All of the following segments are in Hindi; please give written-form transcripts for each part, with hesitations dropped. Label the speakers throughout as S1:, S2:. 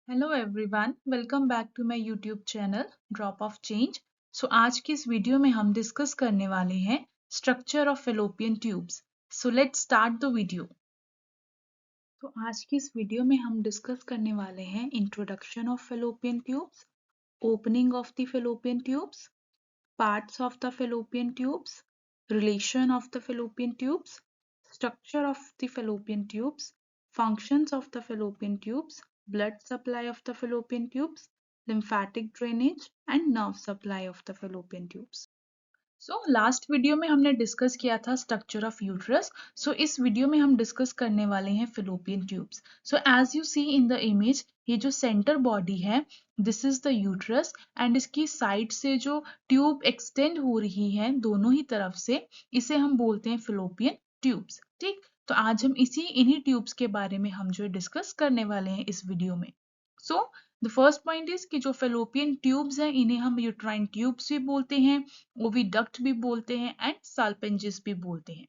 S1: Hello everyone, welcome back to my YouTube channel drop of change. So आज की इस वीडियो में हम डिस्कस करने वाले हैं structure of fallopian tubes. So let's start the video. तो आज की इस वीडियो में हम डिस्कस करने वाले हैं introduction of fallopian tubes, opening of the fallopian tubes, parts of the fallopian tubes, relation of the fallopian tubes, structure of the fallopian tubes, functions of the fallopian tubes, blood supply of the fallopian tubes, lymphatic drainage and nerve supply of the fallopian tubes. So last video में हमने डिस्कस किया था स्ट्रक्चर ऑफ यूट्रस। सो इस वीडियो में हम डिस्कस करने वाले हैं fallopian tubes. So as you see in the image, ये जो सेंटर बॉडी है this is the uterus and इसकी साइड से जो ट्यूब एक्सटेंड हो रही है दोनों ही तरफ से, इसे हम बोलते हैं फेलोपियन ट्यूब्स। ठीक, तो आज हम इन्हीं ट्यूब्स के बारे में हम जो डिस्कस करने वाले हैं इस वीडियो में। So the first point is कि जो फेलोपियन ट्यूब्स हैं इन्हें हम यूट्राइन ट्यूब्स भी बोलते हैं, ओविडक्ट भी बोलते हैं एंड साल्पेंजिस भी बोलते हैं।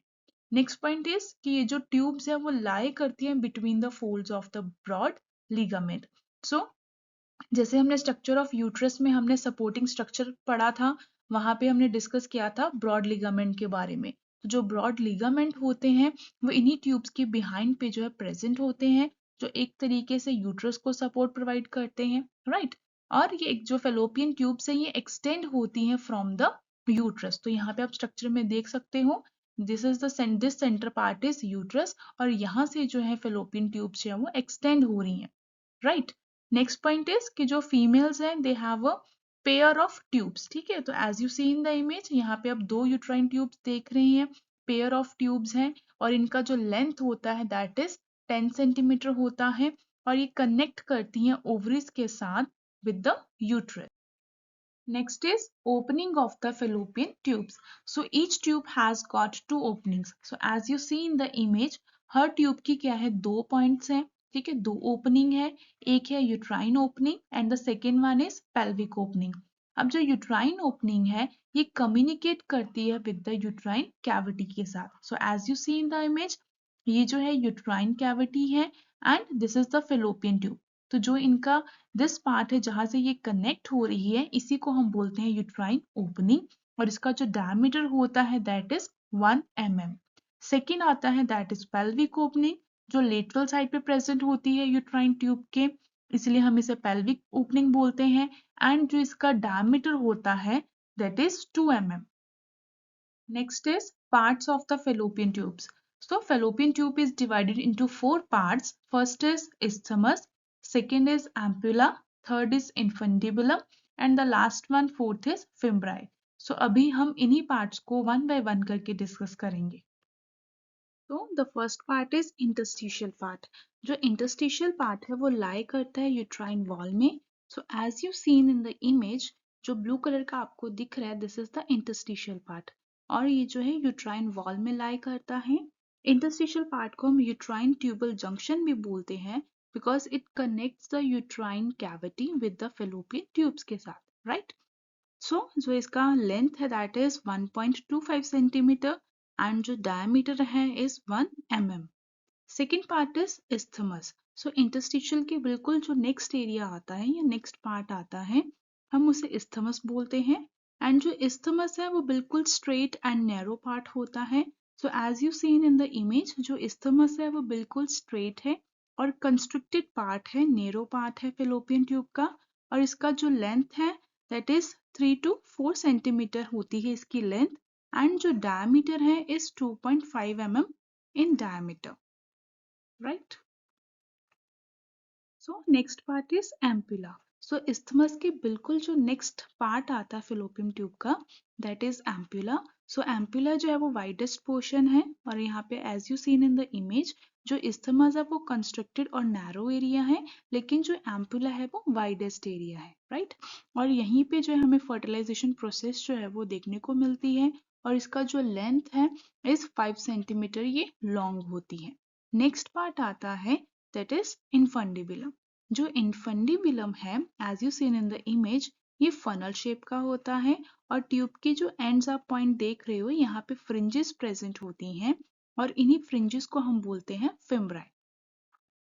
S1: नेक्स्ट पॉइंट इज कि ये जो ट्यूब्स है वो लाई करती हैं between the folds of the broad ligament. So जैसे हमने स्ट्रक्चर ऑफ यूट्रस में हमने सपोर्टिंग स्ट्रक्चर पढ़ा था, वहां पे हमने डिस्कस किया था ब्रॉड लिगामेंट के बारे में। तो जो ब्रॉड लिगामेंट होते हैं वो इन्हीं ट्यूब्स के बिहाइंड पे जो है प्रेजेंट होते हैं, जो एक तरीके से यूट्रस को सपोर्ट प्रोवाइड करते हैं, राइट। और ये जो फेलोपियन ट्यूब्स है ये एक्सटेंड होती हैं फ्रॉम द यूट्रस। तो यहाँ पे आप स्ट्रक्चर में देख सकते हो, this is this centre part is uterus और यहाँ से जो है फेलोपियन ट्यूब्स जो है वो एक्सटेंड हो रही हैं, राइट। नेक्स्ट पॉइंट इज कि जो फीमेल्स हैं they have a pair of tubes. ठीक है, तो as you see in the image यहाँ पे आप दो यूट्राइन ट्यूब्स देख रहे हैं, पेयर ऑफ ट्यूब्स हैं और इनका जो लेंथ होता है दैट इज 10 सेंटीमीटर होता है और ये कनेक्ट करती हैं ओवरीज के साथ with the uterus. Next is opening of the fallopian tubes. So each tube has got two openings. So as you see in the image, her tube की क्या है, दो पॉइंट्स हैं। ठीक है, दो ओपनिंग है, एक है uterine opening and the second one is pelvic opening. अब जो यूट्राइन ओपनिंग है ये कम्युनिकेट करती है विद द यूट्राइन कैविटी के साथ। So as you see in the image, ये जो है यूट्राइन कैविटी है and this is the fallopian tube. तो जो इनका दिस पार्ट है जहां से ये कनेक्ट हो रही है इसी को हम बोलते हैं यूट्राइन ओपनिंग और इसका जो डायमीटर होता है दैट इज 1 mm। सेकेंड आता है दैट इज पेल्विक ओपनिंग, जो लेटरल साइड पे प्रेजेंट होती है यूट्राइन ट्यूब के, इसलिए हम इसे पेल्विक ओपनिंग बोलते हैं एंड जो इसका डायमीटर होता है that is 2 mm। Next is parts of the fallopian tubes. So fallopian tube is divided into four parts. First is isthmus, second is ampulla, third is infundibulum and the last one fourth is fimbriae. So अभी हम इन्हीं parts को one by one करके discuss करेंगे। तो the first part is interstitial part. जो interstitial part है वो lie करता है uterine wall में. So as you seen in the image, जो blue color का आपको दिख रहा है this is the interstitial part. और ये जो है यूट्राइन वॉल में लाई करता है। इंटरस्टिशियल पार्ट को हम यूट्राइन ट्यूबल जंक्शन भी बोलते हैं because it connects the uterine cavity with the fallopian tubes के साथ, राइट। सो जो इसका लेंथ है दैट इज 1.25 सेंटीमीटर एंड जो डायमीटर है is 1 mm। Second part is isthmus। So interstitial के बिल्कुल जो नेक्स्ट एरिया आता है या नेक्स्ट पार्ट आता है हम उसे isthmus बोलते हैं एंड जो isthmus है वो बिल्कुल स्ट्रेट एंड नैरो पार्ट होता है। So as you seen in the image, जो isthmus है वो बिल्कुल स्ट्रेट है और कंस्ट्रिक्टेड पार्ट है, नैरो पार्ट है फेलोपियन ट्यूब का और इसका जो लेंथ है दैट इज 3 to 4 सेंटीमीटर होती है इसकी लेंथ एंड जो डायमीटर है is 2.5 mm in diameter, right. So next part is ampulla. So isthmus के बिल्कुल जो नेक्स्ट पार्ट आता है फेलोपियन ट्यूब का that is ampulla. So ampulla जो है वो वाइडेस्ट पोर्शन है और यहाँ पे as you seen in the image जो isthmus है वो कंस्ट्रक्टेड और नैरो एरिया है लेकिन जो एम्पुला है वो वाइडेस्ट एरिया है, राइट। और यहीं पे जो है हमें फर्टिलाइजेशन प्रोसेस जो है वो देखने को मिलती है और इसका जो लेंथ है इज 5 सेंटीमीटर ये लॉन्ग होती है। नेक्स्ट पार्ट आता है दैट इज इनफंडिबुलम। जो इनफंडिबुलम है as you seen in the image ये फनल शेप का होता है और ट्यूब की जो एंड्स आप पॉइंट देख रहे हो यहाँ पे फ्रिंजेस प्रेजेंट होती हैं और इन्हीं फ्रिंजेस को हम बोलते हैं फिम्ब्राई।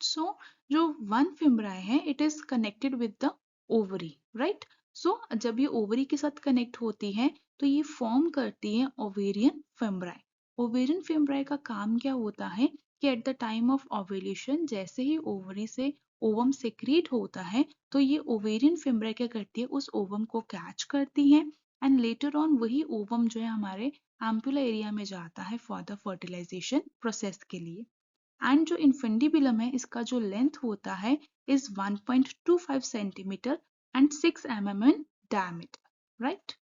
S1: सो जो वन फिमराई है it is connected with the ovary, right. So जब ये ओवरी के साथ कनेक्ट होती है तो ये फॉर्म करती है ओवेरियन फिमराई। ओवेरियन फिमराई का काम क्या होता है कि at the time of ovulation जैसे ही ओवरी से ओवम सेक्रेट होता है तो ये ओवेरियन फिमराई क्या करती है, उस ओवम को कैच करती है एंड लेटर ऑन वही ओवम जो है हमारे एम्पुला एरिया में जाता है फॉर द फर्टिलाइजेशन प्रोसेस के लिए। एंड जो इन्फेंडिबिलम है इसका जो लेंथ होता है is 1.25 centimetre and 6 mm in diameter, right?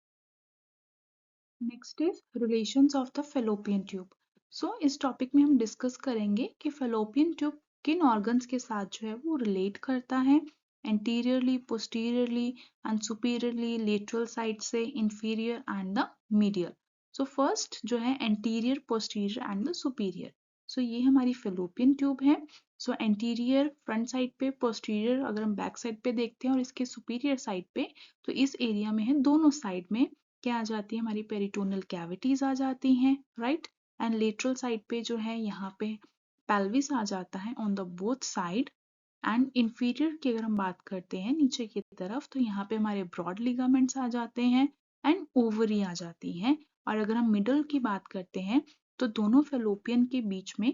S1: Next is relations of the fallopian tube. So इस टॉपिक में हम डिस्कस करेंगे कि फेलोपियन ट्यूब किन ऑर्गन्स के साथ जो है वो रिलेट करता है, anteriorly, posteriorly and superiorly, lateral side से, inferior and the medial. So first जो है anterior, posterior and the superior. So ये हमारी फेलोपियन ट्यूब है। सो एंटीरियर फ्रंट साइड पे, पोस्टीरियर अगर हम बैक साइड पे देखते हैं और इसके सुपीरियर साइड पे, तो इस एरिया में है दोनों साइड में क्या आ जाती है, हमारी पेरिटोनल कैविटीज आ जाती हैं, राइट। एंड लेटरल साइड पे जो है यहाँ पे पेल्विस आ जाता है on the both side. And inferior की अगर हम बात करते हैं नीचे की तरफ तो यहाँ पे हमारे ब्रॉड लिगामेंट्स आ जाते हैं एंड ओवरी आ जाती हैं। और अगर हम मिडल की बात करते हैं तो दोनों फेलोपियन के बीच में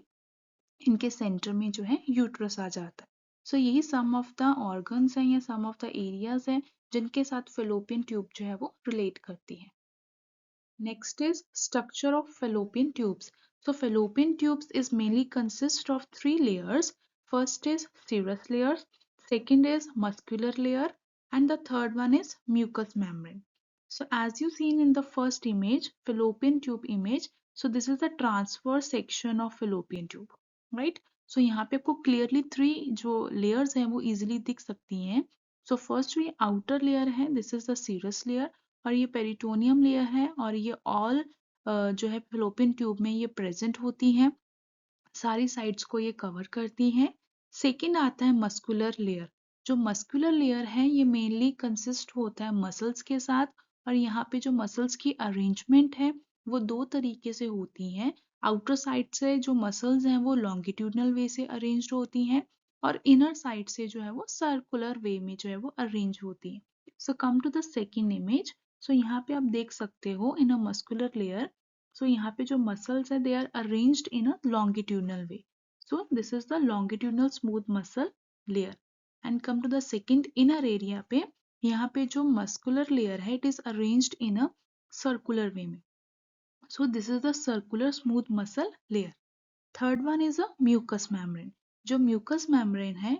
S1: इनके सेंटर में जो है यूट्रस आ जाता है। सो यही सम ऑफ द ऑर्गन्स हैं या सम ऑफ द एरियाज हैं जिनके साथ फेलोपियन ट्यूब जो है वो रिलेट करती है। Next is structure of fallopian tubes. So fallopian tubes is mainly consist of three layers. First is serous layer, second is muscular layer, and the third one is mucous membrane. So as you seen in the first image, fallopian tube image, so this is the transverse section of fallopian tube, right? So यहाँ पे आपको clearly three जो layers हैं वो easily दिख सकती हैं. So first ये outer layer है, this is the serous layer. और ये पेरिटोनियम लेयर है और ये ऑल जो है फेलोपियन ट्यूब में ये प्रेजेंट होती हैं, सारी साइड्स को ये कवर करती हैं। सेकेंड आता है मस्कुलर लेयर। जो मस्कुलर लेयर है ये मेनली कंसिस्ट होता है मसल्स के साथ और यहाँ पे जो मसल्स की अरेंजमेंट है वो दो तरीके से होती हैं। आउटर साइड से जो मसल्स हैं वो लॉन्गिट्यूडनल वे से अरेंज होती हैं और इनर साइड से जो है वो सर्कुलर वे में जो है वो अरेंज होती है। So come to the second image. So यहाँ पे आप देख सकते हो in a muscular layer, so यहाँ पे जो muscles है they are arranged in a longitudinal way. So this is the longitudinal smooth muscle layer. And come to the second inner area पे, यहाँ पे जो muscular layer है it is arranged in a circular way में. So this is the circular smooth muscle layer. Third one is a mucous membrane. जो mucous membrane है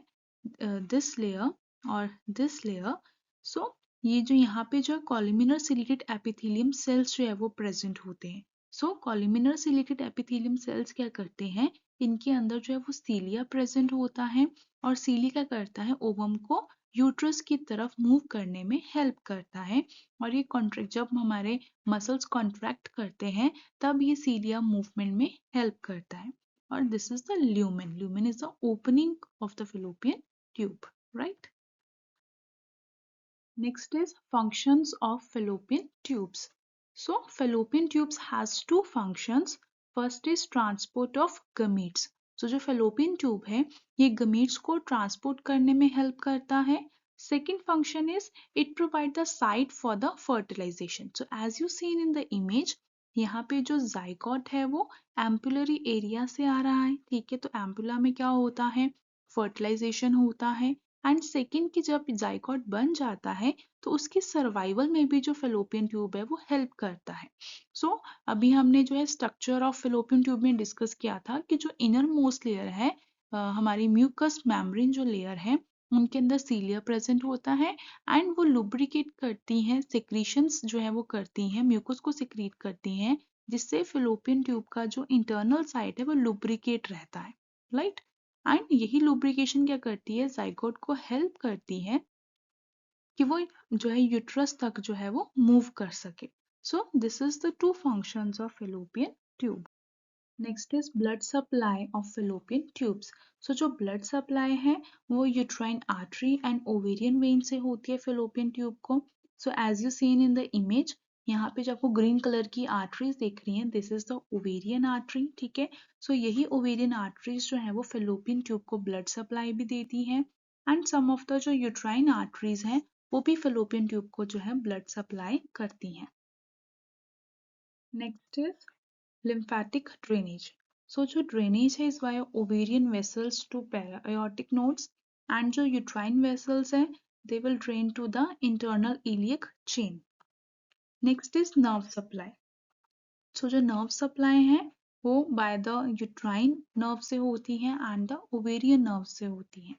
S1: this layer और this layer, so ये जो यहाँ पे जो कॉलमिनर सिलिकेट एपिथेलियम सेल्स जो है वो प्रेजेंट होते हैं। सो कॉलमिनर सिलिकेट एपिथेलियम सेल्स क्या करते हैं, इनके अंदर जो है वो सीलिया प्रेजेंट होता है और सीलिया क्या करता है, ओवम को यूट्रस की तरफ मूव करने में हेल्प करता है। और ये कॉन्ट्रैक्ट जब हमारे मसल्स कॉन्ट्रैक्ट करते हैं तब ये सीलिया मूवमेंट में हेल्प करता है। और this is the lumen. Lumen is the opening of the fallopian tube, right? Next is functions of fallopian tubes. So fallopian tubes has two functions. First is transport of gametes. So जो fallopian tube है ये gametes को transport करने में help करता है. Second function is it provide the site for the fertilization. So as you seen in the image, यहाँ पे जो zygote है वो ampullary area से आ रहा है, ठीक है। तो ampulla में क्या होता है, fertilization होता है। एंड सेकेंड की जब जाइगोट बन जाता है तो उसकी सर्वाइवल में भी जो फेलोपियन ट्यूब है वो हेल्प करता है। सो अभी हमने जो है स्ट्रक्चर ऑफ फेलोपियन ट्यूब में डिस्कस किया था कि जो इनर मोस्ट लेयर है हमारी म्यूकस मेम्ब्रेन जो लेयर है उनके अंदर सीलिया प्रेजेंट होता है एंड वो लुब्रिकेट करती हैं, सिक्रीशंस जो है वो करती हैं, म्यूकस को सिक्रीट करती हैं जिससे फेलोपियन ट्यूब का जो इंटरनल साइड है वो लुब्रिकेट रहता है, राइट। एंड यही लुब्रिकेशन क्या करती है, जाइगोट को हेल्प करती है कि वो जो है यूट्रस तक जो है वो मूव कर सके। So this is the two functions of fallopian tube. Next is blood supply of fallopian tubes. So जो ब्लड सप्लाई है वो uterine artery and ovarian vein से होती है फेलोपियन ट्यूब को। So as you seen in the image, यहाँ पे जो आपको ग्रीन कलर की आर्टरीज दिख रही हैं, this is the ovarian artery, ठीक है। सो यही ओवेरियन आर्टरीज जो है वो फेलोपियन ट्यूब को ब्लड सप्लाई भी देती हैं, एंड सम ऑफ द जो यूट्राइन आर्टरीज हैं वो भी फेलोपियन ट्यूब को जो है ब्लड सप्लाई करती हैं। Next is lymphatic drainage. So जो drainage है is via ovarian vessels to para-aortic nodes, and जो uterine vessels हैं they will drain to the internal iliac chain. Next is nerve supply. So जो nerve supply है वो by the uterine nerve से होती है and the ovarian nerve से होती है।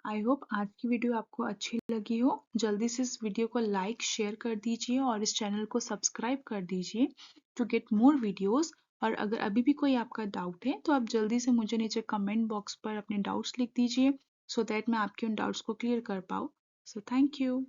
S1: आई होप आज की वीडियो आपको अच्छी लगी हो। जल्दी से इस वीडियो को लाइक शेयर कर दीजिए और इस चैनल को सब्सक्राइब कर दीजिए टू गेट मोर वीडियोस। और अगर अभी भी कोई आपका डाउट है तो आप जल्दी से मुझे नीचे कमेंट बॉक्स पर अपने डाउट्स लिख दीजिए सो दैट मैं आपके उन डाउट्स को क्लियर कर पाऊँ। So thank you.